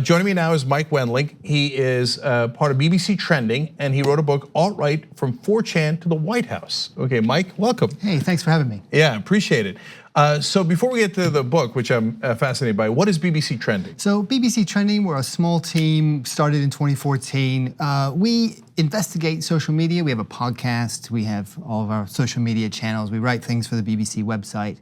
Joining me now is Mike Wendling. He is part of BBC Trending, and he wrote a book, Alt-Right from 4chan to the White House. Okay, Mike, welcome. Hey, thanks for having me. Yeah, appreciate it. So before we get to the book, which I'm fascinated by, what is BBC Trending? So BBC Trending, we're a small team, started in 2014. We investigate social media. We have a podcast. We have all of our social media channels. We write things for the BBC website.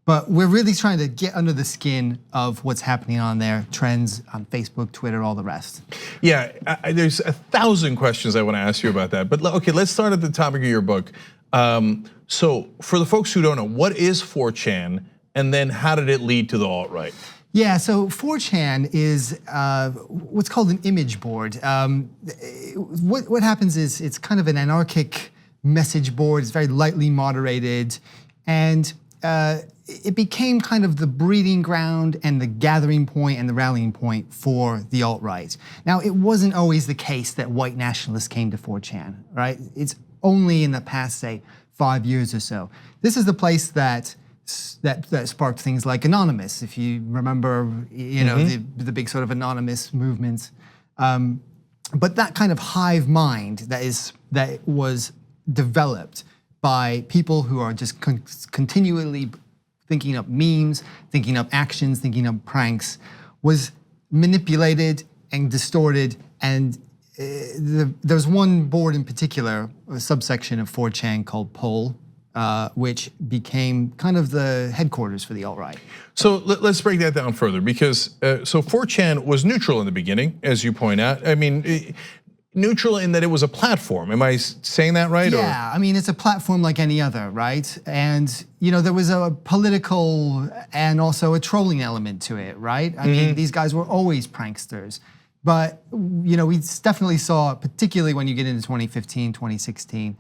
But we're really trying to get under the skin of what's happening on there, trends on Facebook, Twitter, all the rest. Yeah, there's 1,000 questions I want to ask you about that. But okay, let's start at the topic of your book. So for the folks who don't know, what is 4chan, and then how did it lead to the alt-right? Yeah, so 4chan is what's called an image board. What happens is it's kind of an anarchic message board. It's very lightly moderated, and it became kind of the breeding ground and the gathering point and the rallying point for the alt-right. Now, it wasn't always the case that white nationalists came to 4chan, right? It's only in the past, say, 5 years or so. This is the place that sparked things like Anonymous, if you remember, the big sort of anonymous movements. But that kind of hive mind that was developed by people who are just continually thinking up memes, thinking up actions, thinking up pranks, was manipulated and distorted. And there's one board in particular, a subsection of 4chan called Poll, which became kind of the headquarters for the alt-right. So let's break that down further, because so 4chan was neutral in the beginning, as you point out. I mean, neutral in that it was a platform. Am I saying that right? Yeah, I mean, it's a platform like any other, right? And there was a political and also a trolling element to it, right? I mean, these guys were always pranksters. But we definitely saw, particularly when you get into 2015, 2016,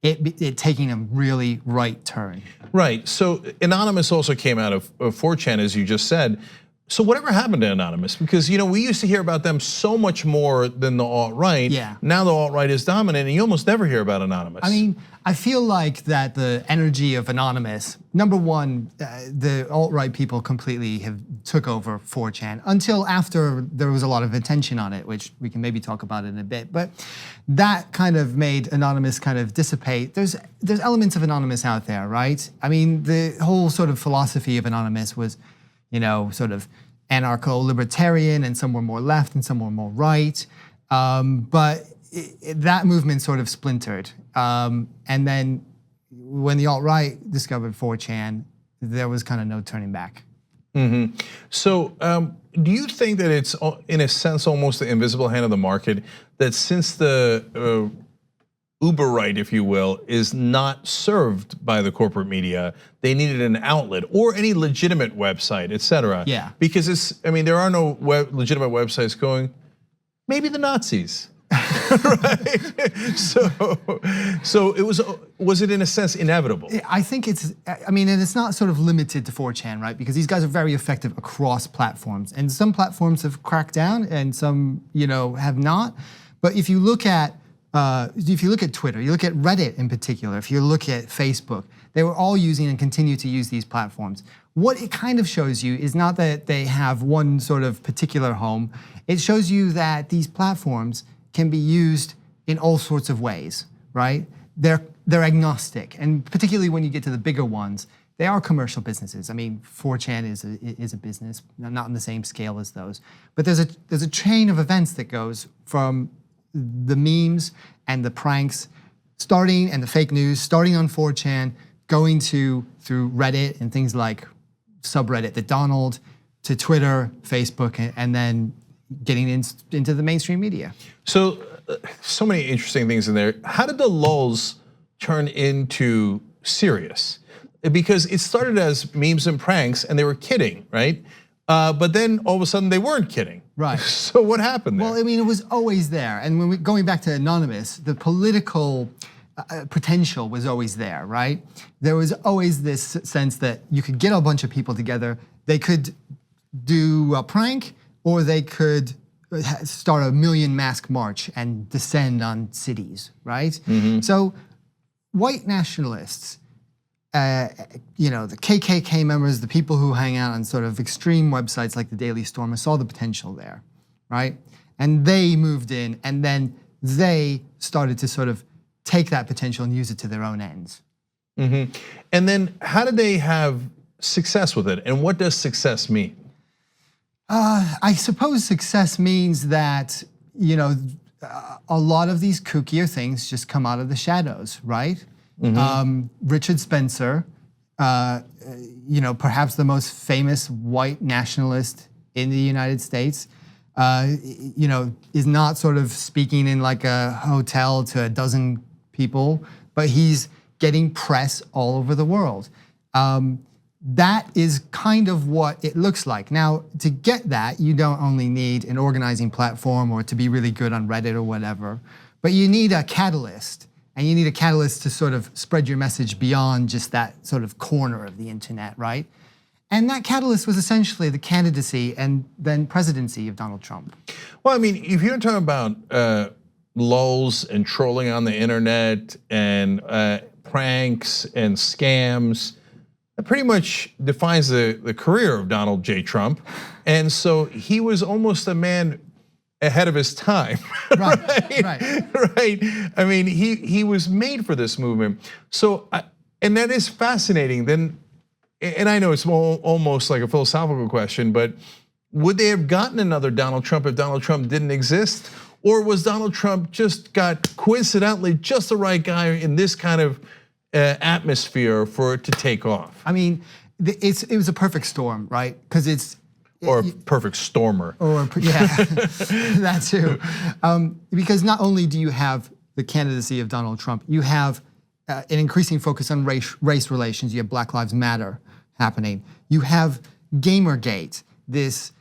it taking a really right turn. Right, so Anonymous also came out of 4chan, as you just said. So whatever happened to Anonymous? Because we used to hear about them so much more than the alt-right. Yeah. Now the alt-right is dominant, and you almost never hear about Anonymous. I mean, I feel like that the energy of Anonymous, number one, the alt-right people completely have took over 4chan until after there was a lot of attention on it, which we can maybe talk about in a bit. But that kind of made Anonymous kind of dissipate. There's elements of Anonymous out there, right? I mean, the whole sort of philosophy of Anonymous was, sort of anarcho-libertarian, and some were more left and some were more right. But that movement sort of splintered. And then when the alt-right discovered 4chan, there was kind of no turning back. So do you think that it's, in a sense, almost the invisible hand of the market, that since the Uber right, if you will, is not served by the corporate media, they needed an outlet or any legitimate website, et cetera? Yeah. Because there are no legitimate websites going, maybe the Nazis, right? So it was it in a sense inevitable? I think and it's not sort of limited to 4chan, right? Because these guys are very effective across platforms, and some platforms have cracked down and some, have not. But if you look at Twitter, you look at Reddit in particular, if you look at Facebook, they were all using and continue to use these platforms. What it kind of shows you is not that they have one sort of particular home. It shows you that these platforms can be used in all sorts of ways, right? They're agnostic, and particularly when you get to the bigger ones, they are commercial businesses. I mean, 4chan is a business, not on the same scale as those. But there's a chain of events that goes from the memes and the pranks and the fake news starting on 4chan, going through Reddit and things like subreddit The Donald, to Twitter, Facebook, and then getting into the mainstream media. So many interesting things in there. How did the lulls turn into serious? Because it started as memes and pranks, and they were kidding, right? But then all of a sudden they weren't kidding. Right. So what happened there? Well, I mean, it was always there. And when going back to Anonymous, the political potential was always there, right? There was always this sense that you could get a bunch of people together. They could do a prank, or they could start a million mask march and descend on cities, right? So white nationalists, the KKK members, the people who hang out on sort of extreme websites like the Daily Stormer, saw the potential there. right? And they moved in, and then they started to sort of take that potential and use it to their own ends. And then how did they have success with it? And what does success mean? I suppose success means that, a lot of these kookier things just come out of the shadows, right? Richard Spencer, perhaps the most famous white nationalist in the United States, is not sort of speaking in like a hotel to a dozen people, but he's getting press all over the world. That is kind of what it looks like. Now, to get that, you don't only need an organizing platform or to be really good on Reddit or whatever, but you need a catalyst. And you need a catalyst to sort of spread your message beyond just that sort of corner of the internet, right? And that catalyst was essentially the candidacy and then presidency of Donald Trump. Well, I mean, if you're talking about lulls and trolling on the internet and pranks and scams, that pretty much defines the career of Donald J. Trump. And so he was almost a man ahead of his time, right? I mean, he was made for this movement. So, and that is fascinating. Then, and I know it's almost like a philosophical question, but would they have gotten another Donald Trump if Donald Trump didn't exist? Or was Donald Trump just got coincidentally just the right guy in this kind of atmosphere for it to take off? I mean, it was a perfect storm, right? Because it's, or a perfect stormer. Or yeah, that too. Because not only do you have the candidacy of Donald Trump, you have an increasing focus on race relations. You have Black Lives Matter happening. You have Gamergate, this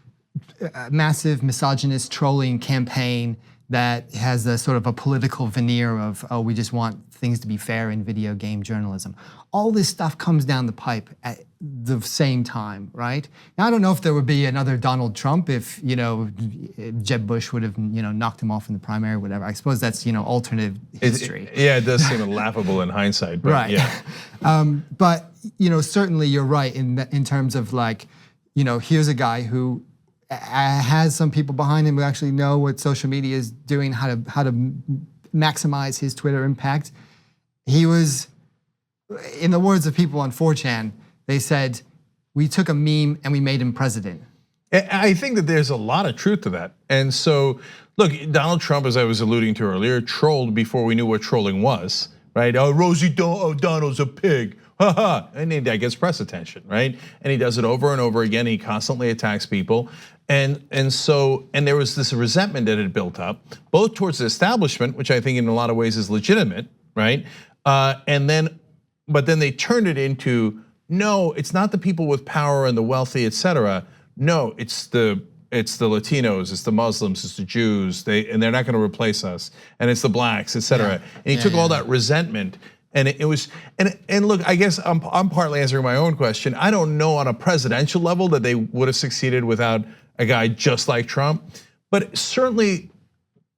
massive misogynist trolling campaign that has a sort of a political veneer of, oh, we just want things to be fair in video game journalism. All this stuff comes down the pipe at the same time, right? Now, I don't know if there would be another Donald Trump if, Jeb Bush would have, knocked him off in the primary or whatever. I suppose that's, alternative history. It does seem laughable in hindsight, but right. Yeah. But, certainly you're right in terms of like, here's a guy who has some people behind him who actually know what social media is doing, how to maximize his Twitter impact. He was, in the words of people on 4chan, they said, we took a meme and we made him president. I think that there's a lot of truth to that. And so, look, Donald Trump, as I was alluding to earlier, trolled before we knew what trolling was, right? Oh, Rosie O'Donnell's a pig. And that gets press attention, right? And he does it over and over again. He constantly attacks people. And there was this resentment that had built up, both towards the establishment, which I think in a lot of ways is legitimate, right? But then they turned it into, no, it's not the people with power and the wealthy, et cetera. No, it's the Latinos, it's the Muslims, it's the Jews, and they're not gonna replace us. And it's the blacks, et cetera. Yeah. And he took all that resentment. And it was, and look, I guess I'm partly answering my own question. I don't know on a presidential level that they would have succeeded without a guy just like Trump, but certainly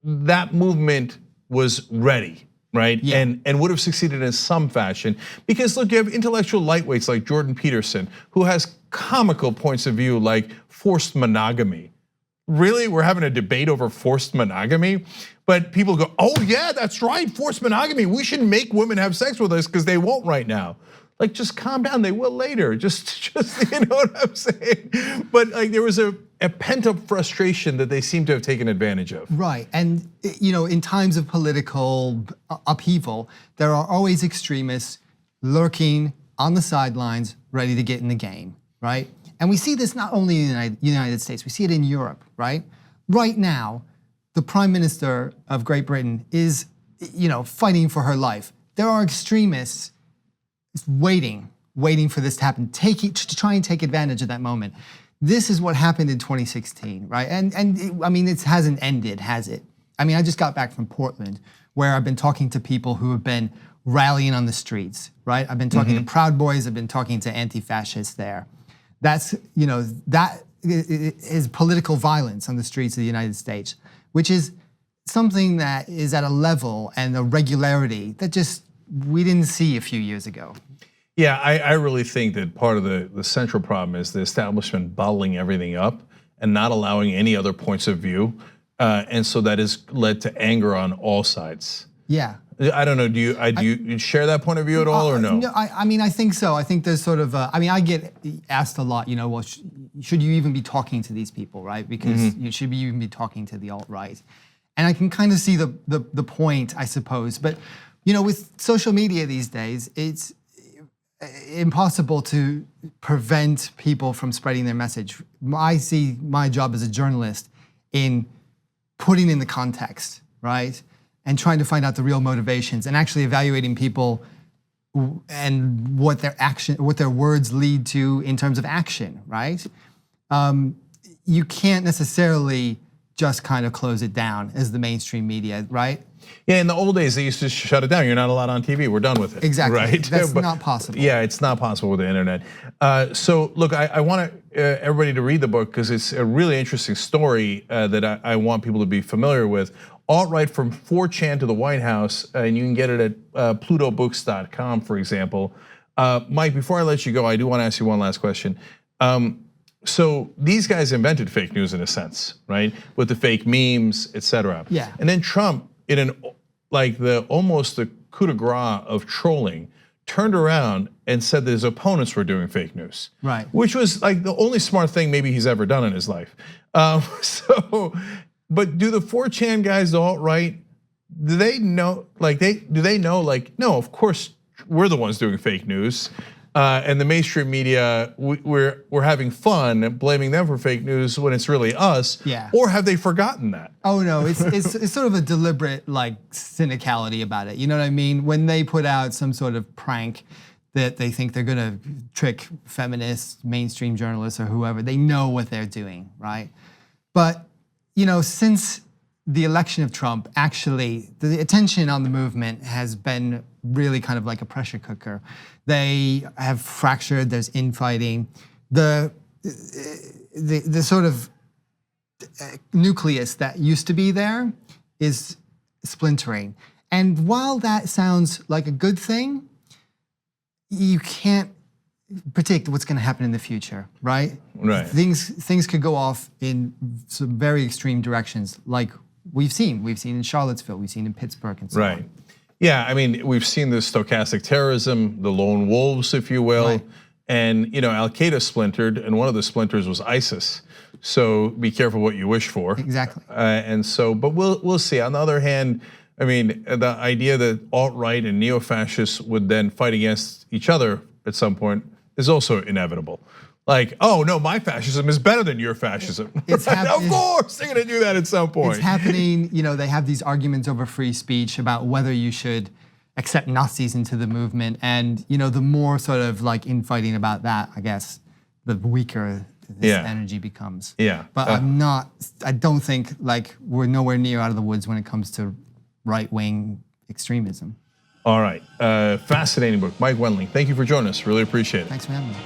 that movement was ready, right? Yeah. And would have succeeded in some fashion. Because look, you have intellectual lightweights like Jordan Peterson, who has comical points of view like forced monogamy. Really, we're having a debate over forced monogamy? But people go, oh yeah, that's right, forced monogamy. We should make women have sex with us because they won't right now. Like, just calm down, they will later. Just you know what I'm saying? But like, there was a pent-up frustration that they seem to have taken advantage of. Right, and in times of political upheaval, there are always extremists lurking on the sidelines, ready to get in the game, right? And we see this not only in the United States, we see it in Europe, right? Right now, the Prime Minister of Great Britain is, fighting for her life. There are extremists waiting for this to happen, to try and take advantage of that moment. This is what happened in 2016, right? And I mean, it hasn't ended, has it? I mean, I just got back from Portland, where I've been talking to people who have been rallying on the streets, right? I've been talking to Proud Boys, I've been talking to anti-fascists there. That's, that is political violence on the streets of the United States, which is something that is at a level and a regularity that just we didn't see a few years ago. Yeah, I really think that part of the central problem is the establishment bottling everything up and not allowing any other points of view. And so that has led to anger on all sides. Yeah. I don't know. Do you share that point of view at all, or no? No, I mean, I think so. I think there's sort of. I mean, I get asked a lot. Well, should you even be talking to these people, right? Because you should even be talking to the alt-right. And I can kind of see the point, I suppose. But with social media these days, it's impossible to prevent people from spreading their message. I see my job as a journalist in putting in the context, right? And trying to find out the real motivations and actually evaluating people and what their words lead to in terms of action, right? You can't necessarily just kind of close it down as the mainstream media, right? Yeah, in the old days, they used to shut it down. You're not allowed on TV. We're done with it. Exactly. Right? That's not possible. Yeah, it's not possible with the internet. So look, I want everybody to read the book because it's a really interesting story that I want people to be familiar with. Alt-right from 4chan to the White House, and you can get it at plutobooks.com, for example. Mike, before I let you go, I do want to ask you one last question. So these guys invented fake news in a sense, right? With the fake memes, et cetera. Yeah. And then Trump, in almost the coup de grace of trolling, turned around and said that his opponents were doing fake news. Right. Which was like the only smart thing maybe he's ever done in his life. But do the 4chan guys, the alt-right, do they know? No, of course we're the ones doing fake news, and the mainstream media we're having fun blaming them for fake news when it's really us. Yeah. Or have they forgotten that? Oh no, it's sort of a deliberate cynicality about it. You know what I mean? When they put out some sort of prank that they think they're gonna trick feminists, mainstream journalists, or whoever, they know what they're doing, right? But since the election of Trump, actually, the attention on the movement has been really kind of like a pressure cooker. They have fractured, there's infighting. The sort of nucleus that used to be there is splintering. And while that sounds like a good thing, you can't predict what's going to happen in the future, right? Right. Things could go off in some very extreme directions, like we've seen in Charlottesville, we've seen in Pittsburgh, and so on. Right. Yeah, I mean, we've seen the stochastic terrorism, the lone wolves, if you will, Right. and Al Qaeda splintered, and one of the splinters was ISIS. So be careful what you wish for. Exactly. But we'll see. On the other hand, I mean, the idea that alt-right and neo-fascists would then fight against each other at some point is also inevitable. Like, oh no, my fascism is better than your fascism. Of course, they're gonna do that at some point. It's happening. They have these arguments over free speech about whether you should accept Nazis into the movement, and the more sort of infighting about that, I guess, the weaker this energy becomes. Yeah. But I don't think we're nowhere near out of the woods when it comes to right-wing extremism. All right, fascinating book. Mike Wendling, thank you for joining us. Really appreciate it. Thanks for having me.